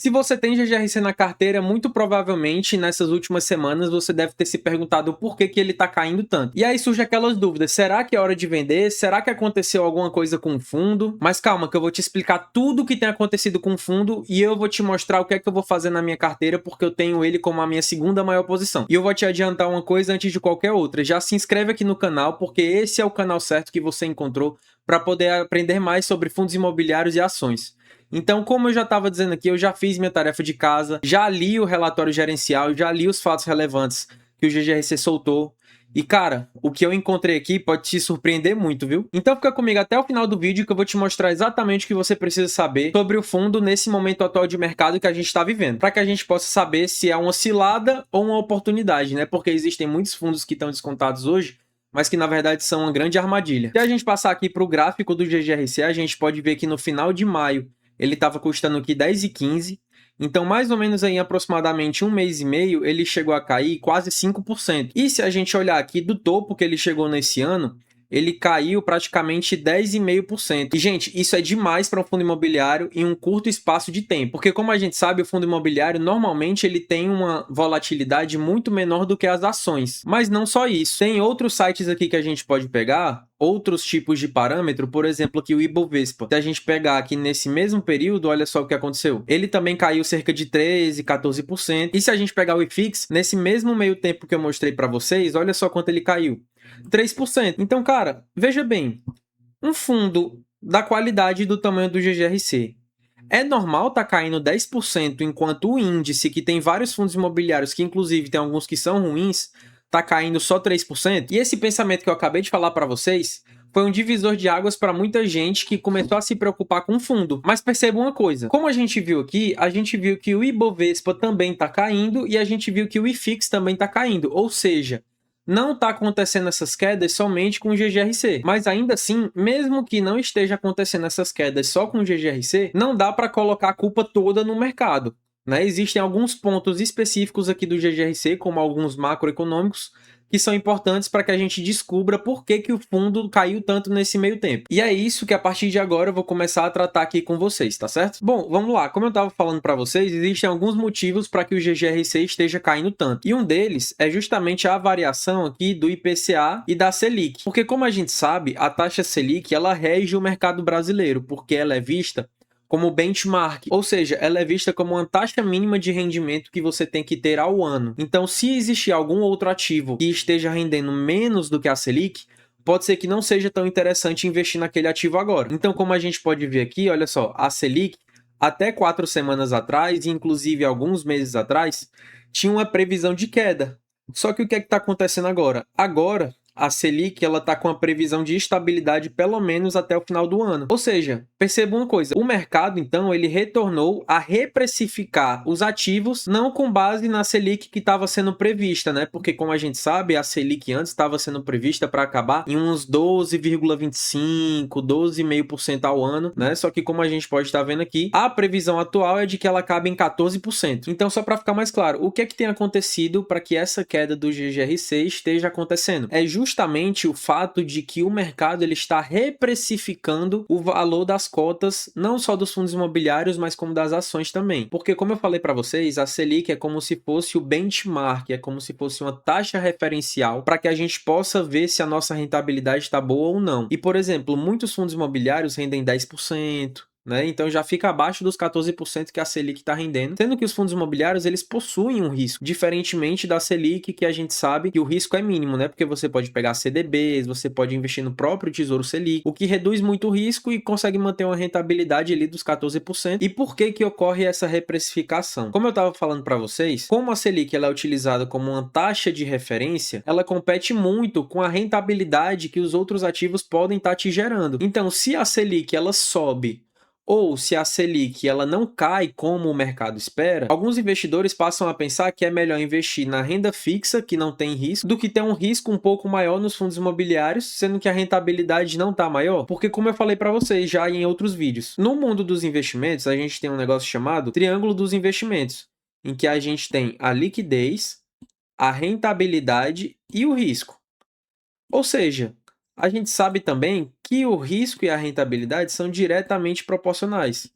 Se você tem GGRC na carteira, muito provavelmente nessas últimas semanas você deve ter se perguntado por que ele tá caindo tanto. E aí surge aquelas dúvidas, será que é hora de vender? Será que aconteceu alguma coisa com o fundo? Mas calma que eu vou te explicar tudo o que tem acontecido com o fundo e eu vou te mostrar o que é que eu vou fazer na minha carteira porque eu tenho ele como a minha segunda maior posição. E eu vou te adiantar uma coisa antes de qualquer outra, já se inscreve aqui no canal porque esse é o canal certo que você encontrou para poder aprender mais sobre fundos imobiliários e ações. Então, como eu já estava dizendo aqui, eu já fiz minha tarefa de casa, já li o relatório gerencial, já li os fatos relevantes que o GGRC soltou. E, cara, o que eu encontrei aqui pode te surpreender muito, viu? Então fica comigo até o final do vídeo que eu vou te mostrar exatamente o que você precisa saber sobre o fundo nesse momento atual de mercado que a gente está vivendo. Para que a gente possa saber se é uma cilada ou uma oportunidade, né? Porque existem muitos fundos que estão descontados hoje, mas que na verdade são uma grande armadilha. Se a gente passar aqui para o gráfico do GGRC, a gente pode ver que no final de maio ele estava custando aqui 10,15. Então, mais ou menos aí, em aproximadamente um mês e meio, ele chegou a cair quase 5%. E se a gente olhar aqui do topo que ele chegou nesse ano, ele caiu praticamente 10,5%. E, gente, isso é demais para um fundo imobiliário em um curto espaço de tempo. Porque, como a gente sabe, o fundo imobiliário, normalmente, ele tem uma volatilidade muito menor do que as ações. Mas não só isso. Tem outros sites aqui que a gente pode pegar, outros tipos de parâmetro, por exemplo, aqui o Ibovespa. Se a gente pegar aqui nesse mesmo período, olha só o que aconteceu. Ele também caiu cerca de 13%, 14%. E se a gente pegar o IFIX, nesse mesmo meio tempo que eu mostrei para vocês, olha só quanto ele caiu. 3%. Então, cara, veja bem, um fundo da qualidade do tamanho do GGRC, é normal estar caindo 10% enquanto o índice, que tem vários fundos imobiliários, que inclusive tem alguns que são ruins, está caindo só 3%? E esse pensamento que eu acabei de falar para vocês foi um divisor de águas para muita gente que começou a se preocupar com o fundo. Mas perceba uma coisa, como a gente viu aqui, a gente viu que o Ibovespa também está caindo e a gente viu que o IFIX também está caindo, ou seja, não está acontecendo essas quedas somente com o GGRC, mas ainda assim, mesmo que não esteja acontecendo essas quedas só com o GGRC, não dá para colocar a culpa toda no mercado, né? Existem alguns pontos específicos aqui do GGRC, como alguns macroeconômicos, que são importantes para que a gente descubra por que o fundo caiu tanto nesse meio tempo. E é isso que a partir de agora eu vou começar a tratar aqui com vocês, tá certo? Bom, vamos lá. Como eu estava falando para vocês, existem alguns motivos para que o GGRC esteja caindo tanto. E um deles é justamente a variação aqui do IPCA e da Selic. Porque como a gente sabe, a taxa Selic, ela rege o mercado brasileiro, porque ela é vista como benchmark, ou seja, ela é vista como uma taxa mínima de rendimento que você tem que ter ao ano. Então, se existir algum outro ativo que esteja rendendo menos do que a Selic, pode ser que não seja tão interessante investir naquele ativo agora. Então, como a gente pode ver aqui, olha só, a Selic, até 4 semanas atrás, e inclusive alguns meses atrás, tinha uma previsão de queda. Só que o que é que está acontecendo agora? Agora, a Selic está com a previsão de estabilidade pelo menos até o final do ano. Ou seja, perceba uma coisa, o mercado, então, ele retornou a reprecificar os ativos não com base na Selic que estava sendo prevista, né? Porque, como a gente sabe, a Selic antes estava sendo prevista para acabar em uns 12,25%, 12,5% ao ano, né? Só que, como a gente pode estar vendo aqui, a previsão atual é de que ela acabe em 14%. Então, só para ficar mais claro, o que é que tem acontecido para que essa queda do GGRC esteja acontecendo? É justamente o fato de que o mercado ele está reprecificando o valor das cotas, não só dos fundos imobiliários, mas como das ações também. Porque, como eu falei para vocês, a Selic é como se fosse o benchmark, é como se fosse uma taxa referencial para que a gente possa ver se a nossa rentabilidade está boa ou não. E, por exemplo, muitos fundos imobiliários rendem 10%, né? Então já fica abaixo dos 14% que a Selic está rendendo, sendo que os fundos imobiliários eles possuem um risco, diferentemente da Selic, que a gente sabe que o risco é mínimo, né? Porque você pode pegar CDBs, você pode investir no próprio Tesouro Selic, o que reduz muito o risco e consegue manter uma rentabilidade ali dos 14%. E por que que ocorre essa reprecificação? Como eu estava falando para vocês, como a Selic ela é utilizada como uma taxa de referência, ela compete muito com a rentabilidade que os outros ativos podem estar te gerando. Então, se a Selic ela sobe ou se a Selic ela não cai como o mercado espera, alguns investidores passam a pensar que é melhor investir na renda fixa, que não tem risco, do que ter um risco um pouco maior nos fundos imobiliários, sendo que a rentabilidade não está maior. Porque, como eu falei para vocês já em outros vídeos, no mundo dos investimentos, a gente tem um negócio chamado triângulo dos investimentos, em que a gente tem a liquidez, a rentabilidade e o risco. Ou seja, a gente sabe também que o risco e a rentabilidade são diretamente proporcionais.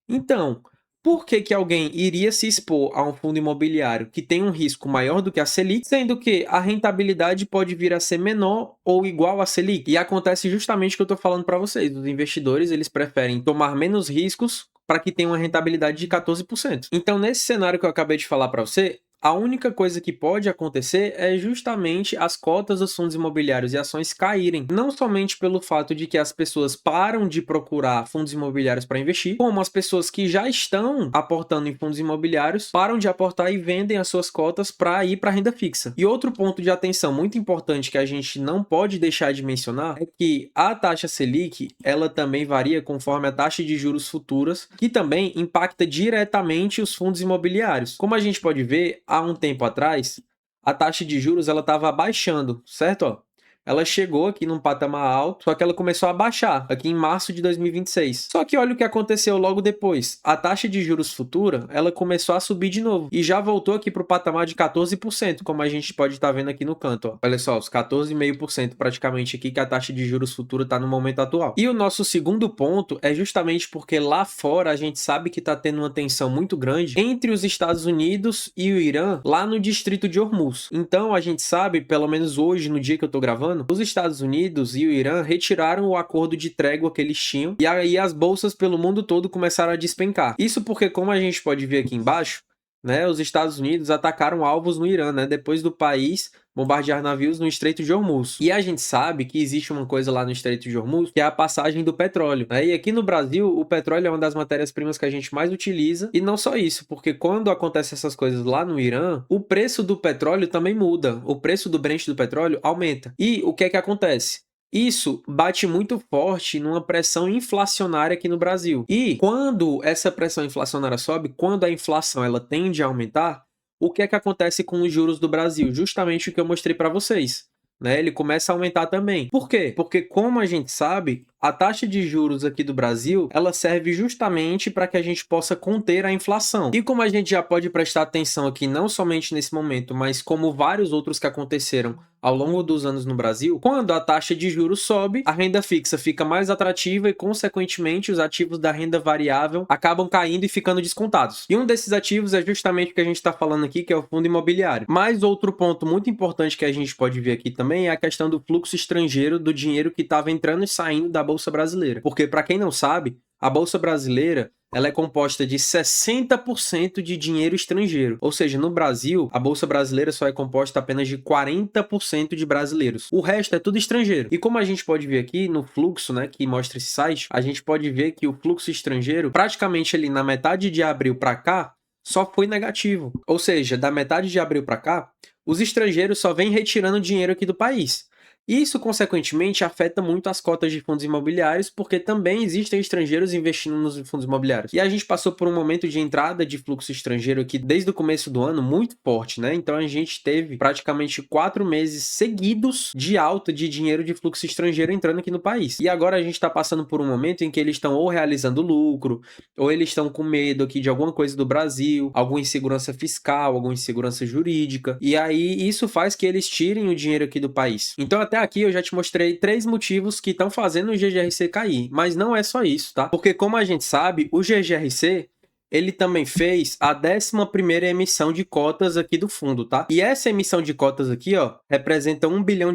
Então, Por que que alguém iria se expor a um fundo imobiliário que tem um risco maior do que a Selic, sendo que a rentabilidade pode vir a ser menor ou igual à Selic? E acontece justamente o que eu estou falando para vocês. Os investidores, eles preferem tomar menos riscos para que tenha uma rentabilidade de 14%. Então, nesse cenário que eu acabei de falar para você, a única coisa que pode acontecer é justamente as cotas dos fundos imobiliários e ações caírem. Não somente pelo fato de que as pessoas param de procurar fundos imobiliários para investir, como as pessoas que já estão aportando em fundos imobiliários param de aportar e vendem as suas cotas para ir para a renda fixa. E outro ponto de atenção muito importante que a gente não pode deixar de mencionar é que a taxa Selic, ela também varia conforme a taxa de juros futuras, que também impacta diretamente os fundos imobiliários. Como a gente pode ver, há um tempo atrás, a taxa de juros ela estava baixando, certo? Ó, ela chegou aqui num patamar alto, só que ela começou a baixar aqui em março de 2026. Só que olha o que aconteceu logo depois. A taxa de juros futura, ela começou a subir de novo e já voltou aqui para o patamar de 14%, como a gente pode estar vendo aqui no canto. Ó. Olha só, os 14,5% praticamente aqui que a taxa de juros futura está no momento atual. E o nosso segundo ponto é justamente porque lá fora a gente sabe que está tendo uma tensão muito grande entre os Estados Unidos e o Irã, lá no distrito de Hormuz. Então a gente sabe, pelo menos hoje, no dia que eu estou gravando, os Estados Unidos e o Irã retiraram o acordo de trégua que eles tinham e aí as bolsas pelo mundo todo começaram a despencar. Isso porque, como a gente pode ver aqui embaixo, né, os Estados Unidos atacaram alvos no Irã, né, depois do país bombardear navios no Estreito de Hormuz. E a gente sabe que existe uma coisa lá no Estreito de Hormuz, que é a passagem do petróleo, né? E aqui no Brasil, o petróleo é uma das matérias-primas que a gente mais utiliza. E não só isso, porque quando acontecem essas coisas lá no Irã, o preço do petróleo também muda. O preço do Brent do petróleo aumenta. E o que é que acontece? Isso bate muito forte numa pressão inflacionária aqui no Brasil. E quando essa pressão inflacionária sobe, quando a inflação ela tende a aumentar, o que é que acontece com os juros do Brasil? Justamente o que eu mostrei para vocês, né? Ele começa a aumentar também. Por quê? Porque, como a gente sabe, a taxa de juros aqui do Brasil, ela serve justamente para que a gente possa conter a inflação. E como a gente já pode prestar atenção aqui, não somente nesse momento, mas como vários outros que aconteceram ao longo dos anos no Brasil, quando a taxa de juros sobe, a renda fixa fica mais atrativa e, consequentemente, os ativos da renda variável acabam caindo e ficando descontados. E um desses ativos é justamente o que a gente está falando aqui, que é o fundo imobiliário. Mas outro ponto muito importante que a gente pode ver aqui também é a questão do fluxo estrangeiro do dinheiro que estava entrando e saindo da Bolsa Brasileira. Porque, para quem não sabe, a Bolsa Brasileira ela é composta de 60% de dinheiro estrangeiro. Ou seja, no Brasil, a Bolsa Brasileira só é composta apenas de 40% de brasileiros. O resto é tudo estrangeiro. E como a gente pode ver aqui no fluxo, né, que mostra esse site, a gente pode ver que o fluxo estrangeiro, praticamente ali na metade de abril para cá, só foi negativo. Ou seja, da metade de abril para cá, os estrangeiros só vêm retirando dinheiro aqui do país. Isso, consequentemente, afeta muito as cotas de fundos imobiliários, porque também existem estrangeiros investindo nos fundos imobiliários. E a gente passou por um momento de entrada de fluxo estrangeiro aqui desde o começo do ano muito forte, né? Então a gente teve praticamente 4 meses seguidos de alta de dinheiro de fluxo estrangeiro entrando aqui no país. E agora a gente está passando por um momento em que eles estão ou realizando lucro, ou eles estão com medo aqui de alguma coisa do Brasil, alguma insegurança fiscal, alguma insegurança jurídica. E aí isso faz que eles tirem o dinheiro aqui do país. Então até aqui eu já te mostrei 3 motivos que estão fazendo o GGRC cair, mas não é só isso, tá? Porque como a gente sabe, o GGRC ele também fez a 11ª emissão de cotas aqui do fundo, tá? E essa emissão de cotas aqui, ó, representa R$1 bilhão.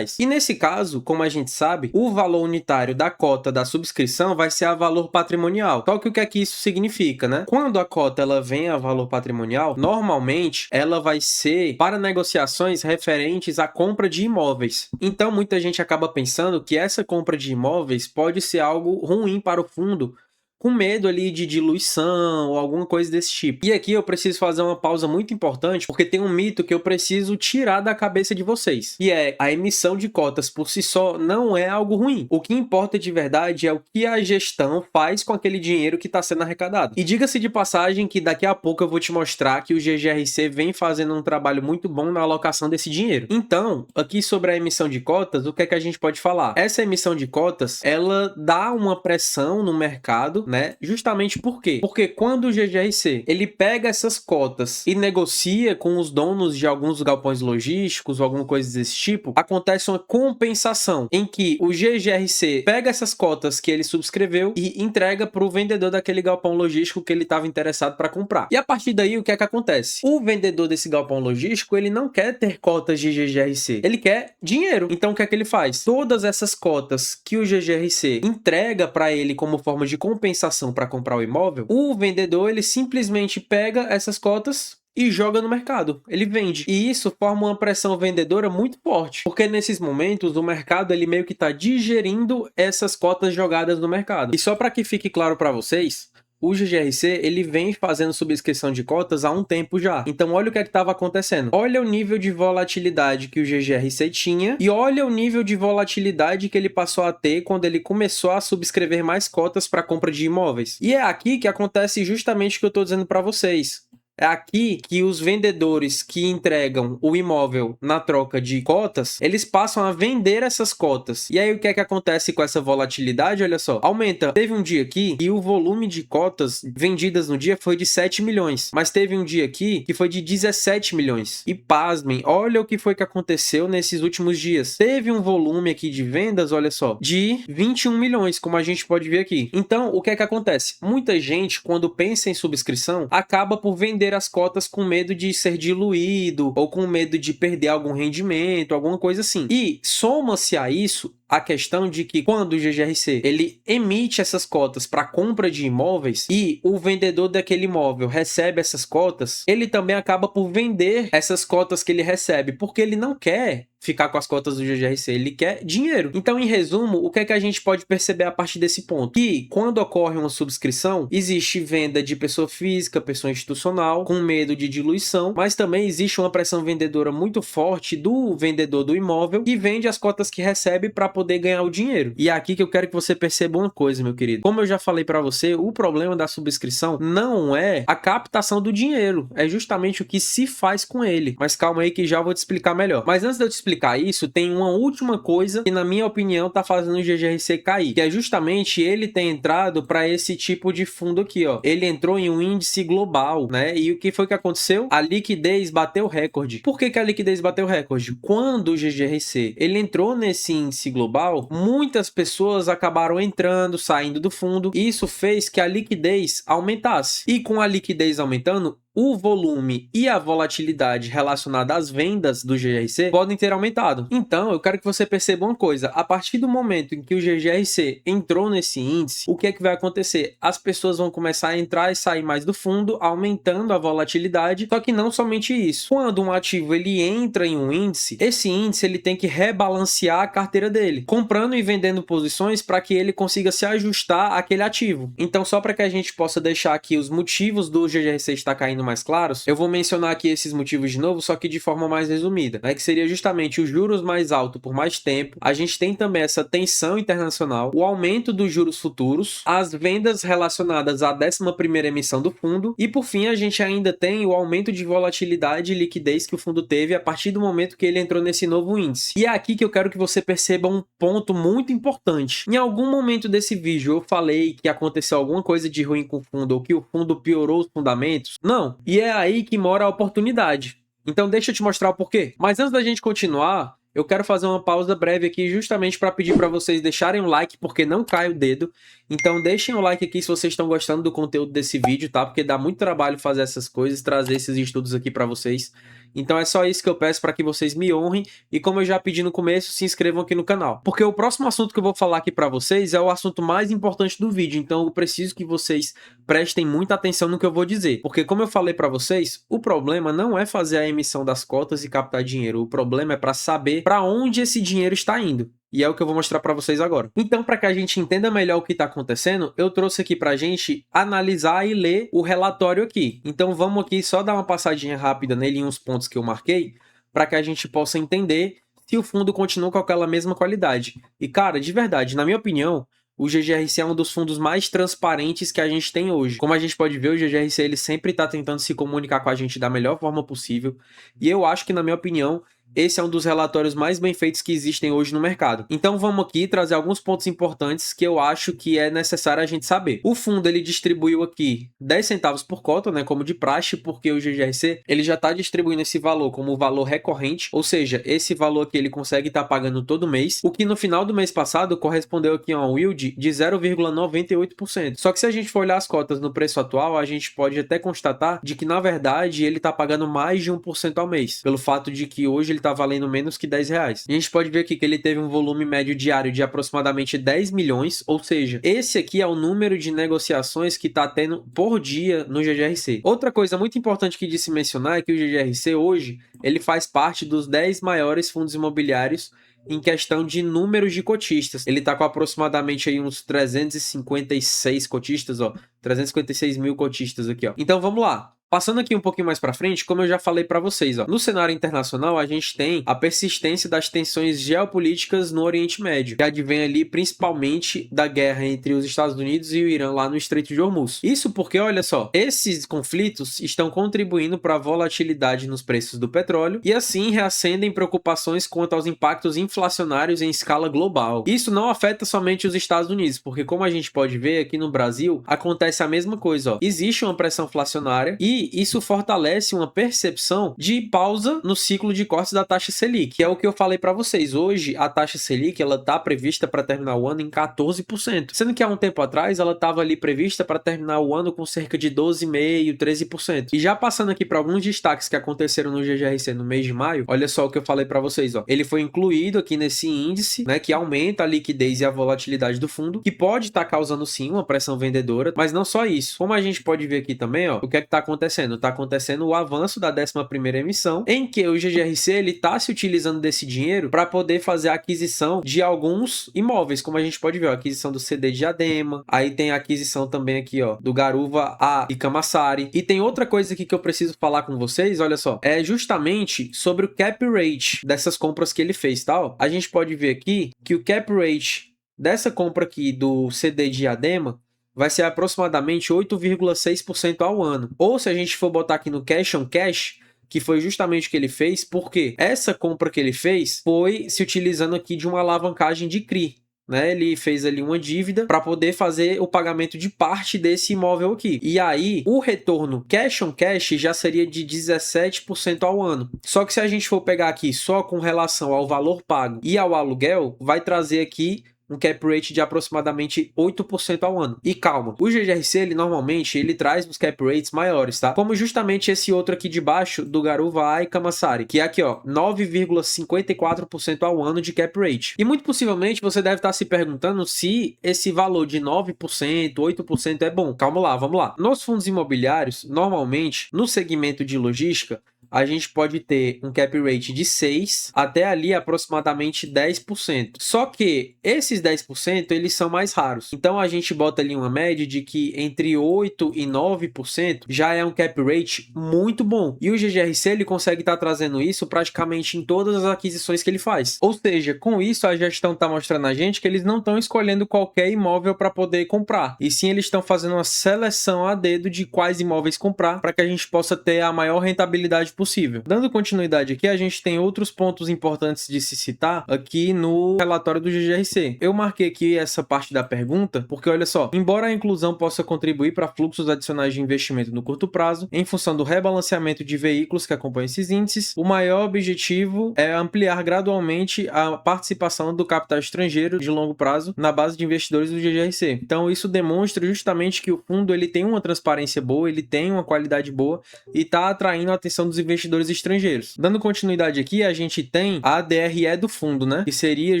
E nesse caso, como a gente sabe, o valor unitário da cota da subscrição vai ser a valor patrimonial. Só que o que é que isso significa, né? Quando a cota ela vem a valor patrimonial, normalmente ela vai ser para negociações referentes à compra de imóveis. Então muita gente acaba pensando que essa compra de imóveis pode ser algo ruim para o fundo, com medo ali de diluição ou alguma coisa desse tipo. E aqui eu preciso fazer uma pausa muito importante, porque tem um mito que eu preciso tirar da cabeça de vocês. E é, a emissão de cotas por si só não é algo ruim. O que importa de verdade é o que a gestão faz com aquele dinheiro que está sendo arrecadado. E diga-se de passagem que daqui a pouco eu vou te mostrar que o GGRC vem fazendo um trabalho muito bom na alocação desse dinheiro. Então, aqui sobre a emissão de cotas, o que é que a gente pode falar? Essa emissão de cotas, ela dá uma pressão no mercado, né? né? Justamente por quê? Porque quando o GGRC ele pega essas cotas e negocia com os donos de alguns galpões logísticos ou alguma coisa desse tipo, acontece uma compensação em que o GGRC pega essas cotas que ele subscreveu e entrega para o vendedor daquele galpão logístico que ele estava interessado para comprar. E a partir daí, o que é que acontece? O vendedor desse galpão logístico, ele não quer ter cotas de GGRC, ele quer dinheiro. Então, o que é que ele faz? Todas essas cotas que o GGRC entrega para ele como forma de compensação para comprar o imóvel, o vendedor, ele simplesmente pega essas cotas e joga no mercado, ele vende. E isso forma uma pressão vendedora muito forte, porque nesses momentos o mercado ele meio que está digerindo essas cotas jogadas no mercado. E só para que fique claro para vocês, o GGRC ele vem fazendo subscrição de cotas há um tempo já. Então olha o que é que estava acontecendo. Olha o nível de volatilidade que o GGRC tinha e olha o nível de volatilidade que ele passou a ter quando ele começou a subscrever mais cotas para compra de imóveis. E é aqui que acontece justamente o que eu estou dizendo para vocês. É aqui que os vendedores que entregam o imóvel na troca de cotas, eles passam a vender essas cotas. E aí o que é que acontece com essa volatilidade? Olha só, aumenta. Teve um dia aqui e o volume de cotas vendidas no dia foi de 7 milhões. Mas teve um dia aqui que foi de 17 milhões. E pasmem, olha o que foi que aconteceu nesses últimos dias. Teve um volume aqui de vendas, olha só, de 21 milhões, como a gente pode ver aqui. Então, o que é que acontece? Muita gente, quando pensa em subscrição, acaba por vender as cotas com medo de ser diluído ou com medo de perder algum rendimento, alguma coisa assim. E soma-se a isso a questão de que quando o GGRC ele emite essas cotas para compra de imóveis e o vendedor daquele imóvel recebe essas cotas, ele também acaba por vender essas cotas que ele recebe, porque ele não quer ficar com as cotas do GGRC, ele quer dinheiro. Então, em resumo, o que é que a gente pode perceber a partir desse ponto? Que quando ocorre uma subscrição, existe venda de pessoa física, pessoa institucional, com medo de diluição, mas também existe uma pressão vendedora muito forte do vendedor do imóvel que vende as cotas que recebe para poder ganhar o dinheiro. E é aqui que eu quero que você perceba uma coisa, meu querido. Como eu já falei para você, o problema da subscrição não é a captação do dinheiro, é justamente o que se faz com ele. Mas calma aí que já vou te explicar melhor. Mas antes de eu te explicar isso, tem uma última coisa que, na minha opinião, tá fazendo o GGRC cair, que é justamente ele ter entrado para esse tipo de fundo aqui, ó. Ele entrou em um índice global, né? E o que foi que aconteceu? A liquidez bateu recorde. Por que que a liquidez bateu recorde? Quando o GGRC ele entrou nesse índice global, muitas pessoas acabaram entrando, saindo do fundo, e isso fez que a liquidez aumentasse. E com a liquidez aumentando, o volume e a volatilidade relacionada às vendas do GGRC podem ter aumentado. Então, eu quero que você perceba uma coisa. A partir do momento em que o GGRC entrou nesse índice, o que é que vai acontecer? As pessoas vão começar a entrar e sair mais do fundo, aumentando a volatilidade. Só que não somente isso. Quando um ativo ele entra em um índice, esse índice ele tem que rebalancear a carteira dele, comprando e vendendo posições para que ele consiga se ajustar àquele ativo. Então, só para que a gente possa deixar aqui os motivos do GGRC estar caindo mais claros, eu vou mencionar aqui esses motivos de novo, só que de forma mais resumida, né? Que seria justamente os juros mais altos por mais tempo, a gente tem também essa tensão internacional, o aumento dos juros futuros, as vendas relacionadas à 11ª emissão do fundo e, por fim, a gente ainda tem o aumento de volatilidade e liquidez que o fundo teve a partir do momento que ele entrou nesse novo índice. E é aqui que eu quero que você perceba um ponto muito importante. Em algum momento desse vídeo eu falei que aconteceu alguma coisa de ruim com o fundo ou que o fundo piorou os fundamentos? Não. E é aí que mora a oportunidade. Então deixa eu te mostrar o porquê. Mas antes da gente continuar, eu quero fazer uma pausa breve aqui justamente para pedir para vocês deixarem o like, porque não cai o dedo. Então deixem o like aqui se vocês estão gostando do conteúdo desse vídeo, tá? Porque dá muito trabalho fazer essas coisas, trazer esses estudos aqui para vocês. Então é só isso que eu peço para que vocês me honrem e, como eu já pedi no começo, se inscrevam aqui no canal. Porque o próximo assunto que eu vou falar aqui para vocês é o assunto mais importante do vídeo, então eu preciso que vocês prestem muita atenção no que eu vou dizer. Porque, como eu falei para vocês, o problema não é fazer a emissão das cotas e captar dinheiro, o problema é para saber para onde esse dinheiro está indo. E é o que eu vou mostrar para vocês agora. Então, para que a gente entenda melhor o que está acontecendo, eu trouxe aqui para a gente analisar e ler o relatório aqui. Então, vamos aqui só dar uma passadinha rápida nele em uns pontos que eu marquei, para que a gente possa entender se o fundo continua com aquela mesma qualidade. E, cara, de verdade, na minha opinião, o GGRC é um dos fundos mais transparentes que a gente tem hoje. Como a gente pode ver, o GGRC ele sempre está tentando se comunicar com a gente da melhor forma possível. E eu acho que, na minha opinião, esse é um dos relatórios mais bem feitos que existem hoje no mercado. Então vamos aqui trazer alguns pontos importantes que eu acho que é necessário a gente saber. O fundo ele distribuiu aqui 10 centavos por cota, né, como de praxe, porque o GGRC ele já está distribuindo esse valor como valor recorrente, ou seja, esse valor aqui ele consegue estar pagando todo mês, o que no final do mês passado correspondeu aqui a um yield de 0,98%. Só que se a gente for olhar as cotas no preço atual, a gente pode até constatar de que na verdade ele está pagando mais de 1% ao mês, pelo fato de que hoje ele está valendo menos que R$10. E a gente pode ver aqui que ele teve um volume médio diário de aproximadamente 10 milhões, ou seja, esse aqui é o número de negociações que está tendo por dia no GGRC. Outra coisa muito importante que de se mencionar é que o GGRC hoje ele faz parte dos 10 maiores fundos imobiliários em questão de números de cotistas. Ele está com aproximadamente aí uns 356 cotistas, ó, 356 mil cotistas aqui, ó. Então vamos lá. Passando aqui um pouquinho mais para frente, como eu já falei para vocês, ó, no cenário internacional a gente tem a persistência das tensões geopolíticas no Oriente Médio, que advém ali principalmente da guerra entre os Estados Unidos e o Irã lá no Estreito de Hormuz. Isso porque, olha só, esses conflitos estão contribuindo para a volatilidade nos preços do petróleo e assim reacendem preocupações quanto aos impactos inflacionários em escala global. Isso não afeta somente os Estados Unidos, porque como a gente pode ver aqui no Brasil, acontece a mesma coisa, ó. Existe uma pressão inflacionária e isso fortalece uma percepção de pausa no ciclo de cortes da taxa Selic, que é o que eu falei para vocês. Hoje, a taxa Selic ela está prevista para terminar o ano em 14%, sendo que há um tempo atrás ela estava ali prevista para terminar o ano com cerca de 12,5%, 13%. E já passando aqui para alguns destaques que aconteceram no GGRC no mês de maio, olha só o que eu falei para vocês, ó. Ele foi incluído aqui nesse índice, né, que aumenta a liquidez e a volatilidade do fundo, que pode estar causando sim uma pressão vendedora, mas não só isso. Como a gente pode ver aqui também, ó, o que é que está acontecendo? Está acontecendo o avanço da 11ª emissão, em que o GGRC ele está se utilizando desse dinheiro para poder fazer a aquisição de alguns imóveis, como a gente pode ver, a aquisição do CD de Diadema, aí tem a aquisição também aqui, ó, do Garuva A e Camaçari. E tem outra coisa aqui que eu preciso falar com vocês, olha só, é justamente sobre o cap rate dessas compras que ele fez, tá? Ó, a gente pode ver aqui que o cap rate dessa compra aqui do CD de Diadema vai ser aproximadamente 8,6% ao ano. Ou se a gente for botar aqui no cash on cash, que foi justamente o que ele fez, porque essa compra que ele fez foi se utilizando aqui de uma alavancagem de CRI. Né? Ele fez ali uma dívida para poder fazer o pagamento de parte desse imóvel aqui. E aí, o retorno cash on cash já seria de 17% ao ano. Só que se a gente for pegar aqui só com relação ao valor pago e ao aluguel, vai trazer aqui um cap rate de aproximadamente 8% ao ano. E calma, o GGRC, ele normalmente ele traz os cap rates maiores, tá? Como justamente esse outro aqui de baixo do Garuva A e Camaçari, que é aqui, ó, 9,54% ao ano de cap rate. E muito possivelmente você deve estar se perguntando se esse valor de 9%, 8% é bom. Calma lá, vamos lá. Nos fundos imobiliários, normalmente, no segmento de logística, a gente pode ter um cap rate de 6% até ali aproximadamente 10%. Só que esses 10% eles são mais raros. Então a gente bota ali uma média de que entre 8% e 9% já é um cap rate muito bom. E o GGRC ele consegue estar trazendo isso praticamente em todas as aquisições que ele faz. Ou seja, com isso a gestão está mostrando a gente que eles não estão escolhendo qualquer imóvel para poder comprar. E sim eles estão fazendo uma seleção a dedo de quais imóveis comprar para que a gente possa ter a maior rentabilidade possível. Dando continuidade aqui, a gente tem outros pontos importantes de se citar aqui no relatório do GGRC. Eu marquei aqui essa parte da pergunta porque, olha só, embora a inclusão possa contribuir para fluxos adicionais de investimento no curto prazo, em função do rebalanceamento de veículos que acompanham esses índices, o maior objetivo é ampliar gradualmente a participação do capital estrangeiro de longo prazo na base de investidores do GGRC. Então, isso demonstra justamente que o fundo ele tem uma transparência boa, ele tem uma qualidade boa e está atraindo a atenção dos investidores estrangeiros. Dando continuidade aqui, a gente tem a DRE do fundo, né? Que seria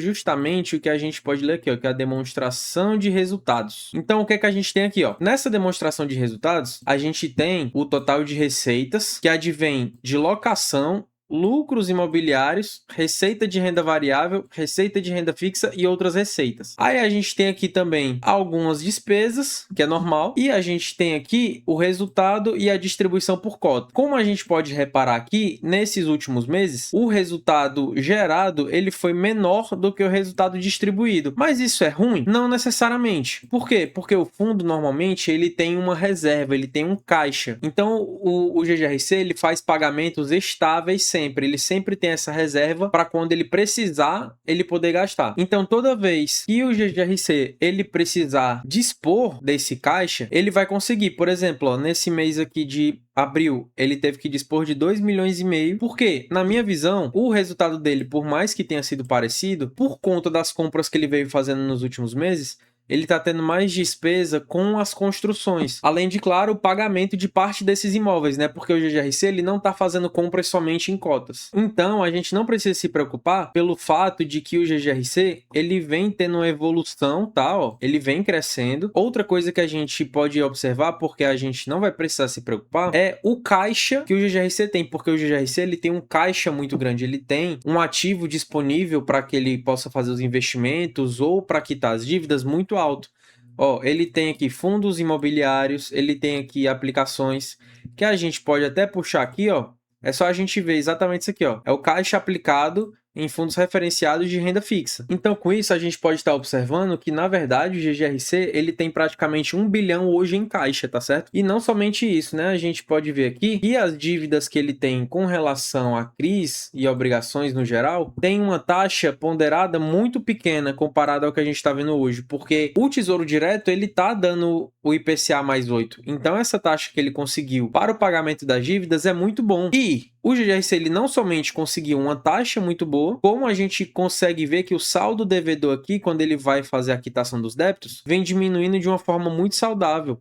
justamente o que a gente pode ler aqui, ó, que é a demonstração de resultados. Então, o que é que a gente tem aqui, ó? Nessa demonstração de resultados, a gente tem o total de receitas que advém de locação, lucros imobiliários, receita de renda variável, receita de renda fixa e outras receitas. Aí a gente tem aqui também algumas despesas, que é normal, e a gente tem aqui o resultado e a distribuição por cota. Como a gente pode reparar aqui, nesses últimos meses, o resultado gerado ele foi menor do que o resultado distribuído. Mas isso é ruim? Não necessariamente. Por quê? Porque o fundo normalmente ele tem uma reserva, ele tem um caixa. Então o GGRC ele faz pagamentos estáveis sempre. Ele sempre tem essa reserva para quando ele precisar, ele poder gastar. Então, toda vez que o GGRC ele precisar dispor desse caixa, ele vai conseguir. Por exemplo, ó, nesse mês aqui de abril, ele teve que dispor de 2,5 milhões, porque, na minha visão, o resultado dele, por mais que tenha sido parecido, por conta das compras que ele veio fazendo nos últimos meses, ele está tendo mais despesa com as construções, além de, claro, o pagamento de parte desses imóveis, né? Porque o GGRC ele não está fazendo compras somente em cotas. Então, a gente não precisa se preocupar pelo fato de que o GGRC ele vem tendo uma evolução, tá? Ó, ele vem crescendo. Outra coisa que a gente pode observar, porque a gente não vai precisar se preocupar, é o caixa que o GGRC tem, porque o GGRC ele tem um caixa muito grande, ele tem um ativo disponível para que ele possa fazer os investimentos ou para quitar as dívidas muito alto. Ó, ele tem aqui fundos imobiliários, ele tem aqui aplicações que a gente pode até puxar aqui, ó. É só a gente ver exatamente isso aqui, ó. É o caixa aplicado em fundos referenciados de renda fixa. Então, com isso, a gente pode estar observando que, na verdade, o GGRC ele tem praticamente 1 bilhão hoje em caixa, tá certo? E não somente isso, né? A gente pode ver aqui que as dívidas que ele tem com relação a CRIs e obrigações no geral tem uma taxa ponderada muito pequena comparada ao que a gente está vendo hoje, porque o Tesouro Direto ele tá dando o IPCA mais 8. Então, essa taxa que ele conseguiu para o pagamento das dívidas é muito bom. E o GGRC ele não somente conseguiu uma taxa muito boa, como a gente consegue ver que o saldo devedor aqui, quando ele vai fazer a quitação dos débitos, vem diminuindo de uma forma muito saudável.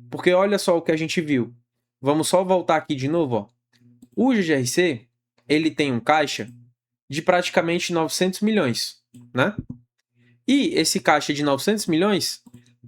Porque olha só o que a gente viu. Vamos só voltar aqui de novo, ó. O GGRC, ele tem um caixa de praticamente 900 milhões, né? E esse caixa de 900 milhões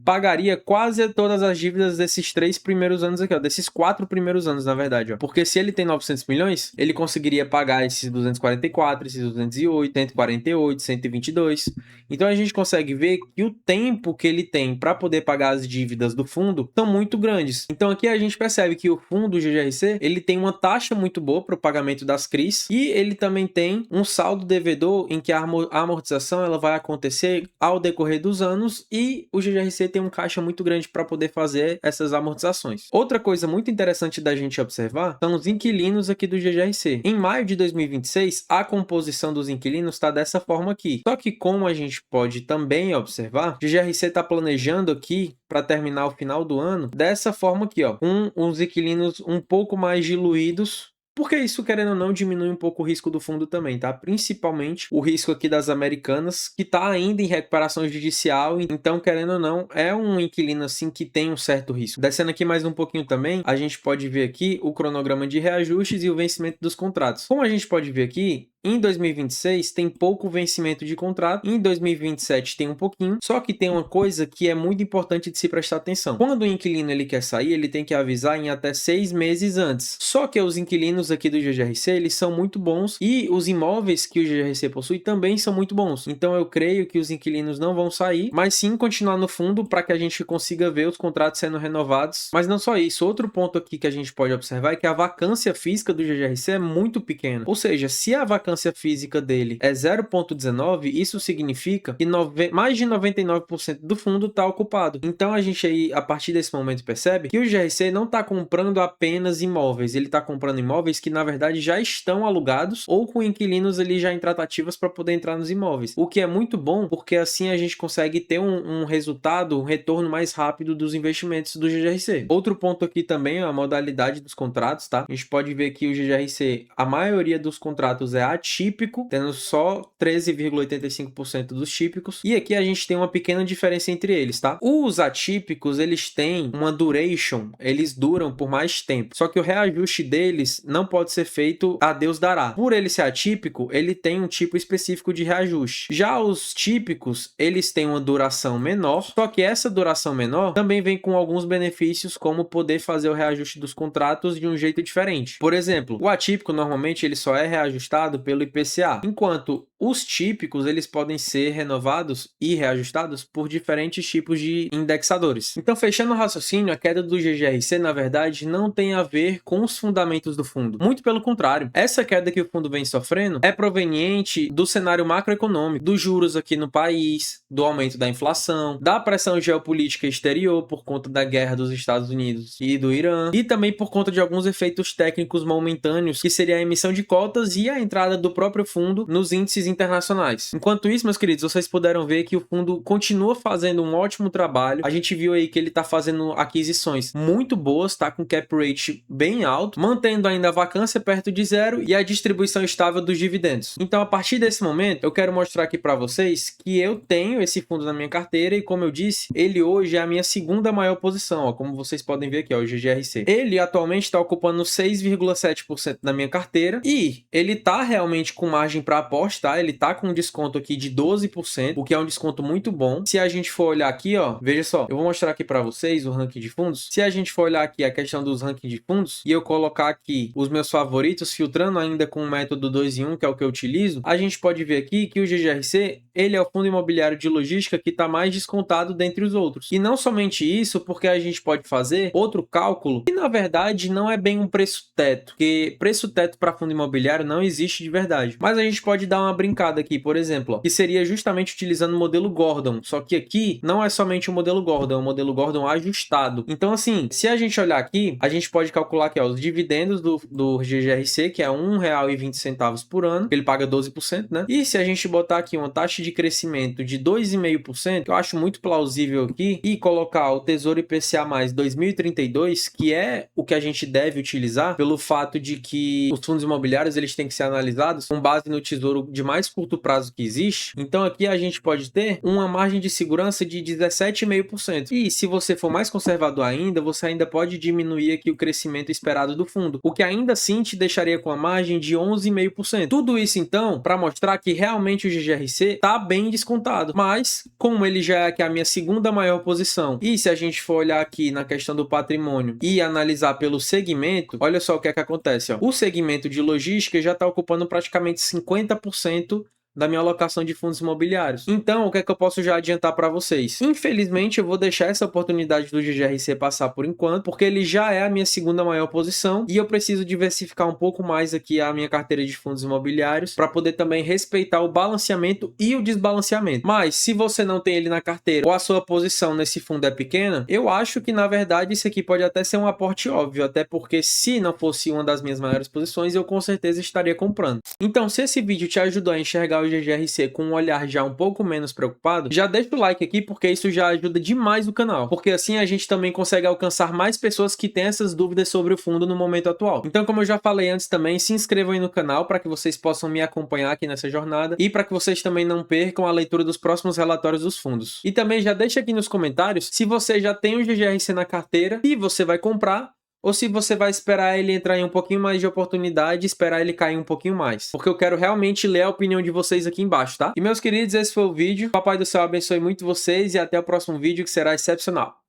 pagaria quase todas as dívidas desses 3 primeiros anos aqui, ó, desses 4 primeiros anos, na verdade, ó. Porque se ele tem 900 milhões, ele conseguiria pagar esses 244, esses 208, 148, 122. Então a gente consegue ver que o tempo que ele tem para poder pagar as dívidas do fundo são muito grandes. Então aqui a gente percebe que o fundo GGRC, ele tem uma taxa muito boa para o pagamento das CRIs e ele também tem um saldo devedor em que a amortização ela vai acontecer ao decorrer dos anos e o GGRC tem um caixa muito grande para poder fazer essas amortizações. Outra coisa muito interessante da gente observar são os inquilinos aqui do GGRC. Em maio de 2026, a composição dos inquilinos está dessa forma aqui. Só que como a gente pode também observar, o GGRC está planejando aqui para terminar o final do ano dessa forma aqui, ó, com uns inquilinos um pouco mais diluídos. Porque isso, querendo ou não, diminui um pouco o risco do fundo também, tá? Principalmente o risco aqui das Americanas, que tá ainda em recuperação judicial, então, querendo ou não, é um inquilino, assim, que tem um certo risco. Descendo aqui mais um pouquinho também, a gente pode ver aqui o cronograma de reajustes e o vencimento dos contratos. Como a gente pode ver aqui, em 2026 tem pouco vencimento de contrato, em 2027 tem um pouquinho, só que tem uma coisa que é muito importante de se prestar atenção. Quando o inquilino ele quer sair, ele tem que avisar em até 6 meses antes. Só que os inquilinos aqui do GGRC, eles são muito bons e os imóveis que o GGRC possui também são muito bons. Então eu creio que os inquilinos não vão sair, mas sim continuar no fundo para que a gente consiga ver os contratos sendo renovados. Mas não só isso, outro ponto aqui que a gente pode observar é que a vacância física do GGRC é muito pequena. Ou seja, se a vacância física dele é 0,19, isso significa que mais de 99% do fundo está ocupado. Então a gente aí, a partir desse momento, percebe que o GRC não está comprando apenas imóveis, ele está comprando imóveis que na verdade já estão alugados ou com inquilinos ali já em tratativas para poder entrar nos imóveis. O que é muito bom, porque assim a gente consegue ter um resultado, um retorno mais rápido dos investimentos do GGRC. Outro ponto aqui também é a modalidade dos contratos, tá? A gente pode ver que o GGRC, a maioria dos contratos é atípico, tendo só 13,85% dos típicos. E aqui a gente tem uma pequena diferença entre eles, tá? Os atípicos, eles têm uma duration, eles duram por mais tempo. Só que o reajuste deles não pode ser feito a Deus dará. Por ele ser atípico, ele tem um tipo específico de reajuste. Já os típicos, eles têm uma duração menor, só que essa duração menor também vem com alguns benefícios, como poder fazer o reajuste dos contratos de um jeito diferente. Por exemplo, o atípico, normalmente, ele só é reajustado pelo IPCA, enquanto os típicos, eles podem ser renovados e reajustados por diferentes tipos de indexadores. Então, fechando o raciocínio, a queda do GGRC, na verdade, não tem a ver com os fundamentos do fundo. Muito pelo contrário. Essa queda que o fundo vem sofrendo é proveniente do cenário macroeconômico, dos juros aqui no país, do aumento da inflação, da pressão geopolítica exterior por conta da guerra dos Estados Unidos e do Irã, e também por conta de alguns efeitos técnicos momentâneos, que seria a emissão de cotas e a entrada do próprio fundo nos índices internacionais. Enquanto isso, meus queridos, vocês puderam ver que o fundo continua fazendo um ótimo trabalho. A gente viu aí que ele está fazendo aquisições muito boas, tá com cap rate bem alto, mantendo ainda a vacância perto de zero e a distribuição estável dos dividendos. Então, a partir desse momento, eu quero mostrar aqui para vocês que eu tenho esse fundo na minha carteira e, como eu disse, ele hoje é a minha segunda maior posição, ó, como vocês podem ver aqui, ó, o GGRC. Ele atualmente está ocupando 6,7% da minha carteira e ele tá realmente com margem para aposta, tá? Ele tá com um desconto aqui de 12%, o que é um desconto muito bom. Se a gente for olhar aqui, ó, veja só, eu vou mostrar aqui para vocês o ranking de fundos. Se a gente for olhar aqui a questão dos rankings de fundos e eu colocar aqui os meus favoritos, filtrando ainda com o método 2 em 1, que é o que eu utilizo, a gente pode ver aqui que o GGRC, ele é o fundo imobiliário de logística que está mais descontado dentre os outros. E não somente isso, porque a gente pode fazer outro cálculo, que na verdade não é bem um preço teto, porque preço teto para fundo imobiliário não existe de verdade. Mas a gente pode dar uma brincada aqui, por exemplo, ó, que seria justamente utilizando o modelo Gordon, só que aqui não é somente o modelo Gordon, é o modelo Gordon ajustado. Então assim, se a gente olhar aqui, a gente pode calcular aqui, ó, os dividendos do GGRC, que é R$ 1,20 por ano, ele paga 12%, né? E se a gente botar aqui uma taxa de crescimento de 2,5%, que eu acho muito plausível aqui, e colocar o Tesouro IPCA mais 2032, que é o que a gente deve utilizar, pelo fato de que os fundos imobiliários eles têm que ser analisados com base no tesouro de mais curto prazo que existe. Então aqui a gente pode ter uma margem de segurança de 17,5%. E se você for mais conservador ainda, você ainda pode diminuir aqui o crescimento esperado do fundo, o que ainda assim te deixaria com a margem de 11,5%. Tudo isso então para mostrar que realmente o GGRC está bem descontado, mas como ele já é aqui a minha segunda maior posição, e se a gente for olhar aqui na questão do patrimônio e analisar pelo segmento, olha só o que é que acontece, ó. O segmento de logística já está ocupando praticamente 50% da minha alocação de fundos imobiliários. Então, o que é que eu posso já adiantar para vocês? Infelizmente, eu vou deixar essa oportunidade do GGRC passar por enquanto, porque ele já é a minha segunda maior posição e eu preciso diversificar um pouco mais aqui a minha carteira de fundos imobiliários para poder também respeitar o balanceamento e o desbalanceamento. Mas, se você não tem ele na carteira ou a sua posição nesse fundo é pequena, eu acho que, na verdade, isso aqui pode até ser um aporte óbvio, até porque se não fosse uma das minhas maiores posições, eu com certeza estaria comprando. Então, se esse vídeo te ajudou a enxergar o GGRC com um olhar já um pouco menos preocupado, já deixa o like aqui porque isso já ajuda demais o canal, porque assim a gente também consegue alcançar mais pessoas que têm essas dúvidas sobre o fundo no momento atual. Então, como eu já falei antes também, se inscrevam aí no canal para que vocês possam me acompanhar aqui nessa jornada e para que vocês também não percam a leitura dos próximos relatórios dos fundos. E também já deixa aqui nos comentários se você já tem o GGRC na carteira e você vai comprar, ou se você vai esperar ele entrar em um pouquinho mais de oportunidade e esperar ele cair um pouquinho mais. Porque eu quero realmente ler a opinião de vocês aqui embaixo, tá? E meus queridos, esse foi o vídeo. Papai do céu abençoe muito vocês e até o próximo vídeo que será excepcional.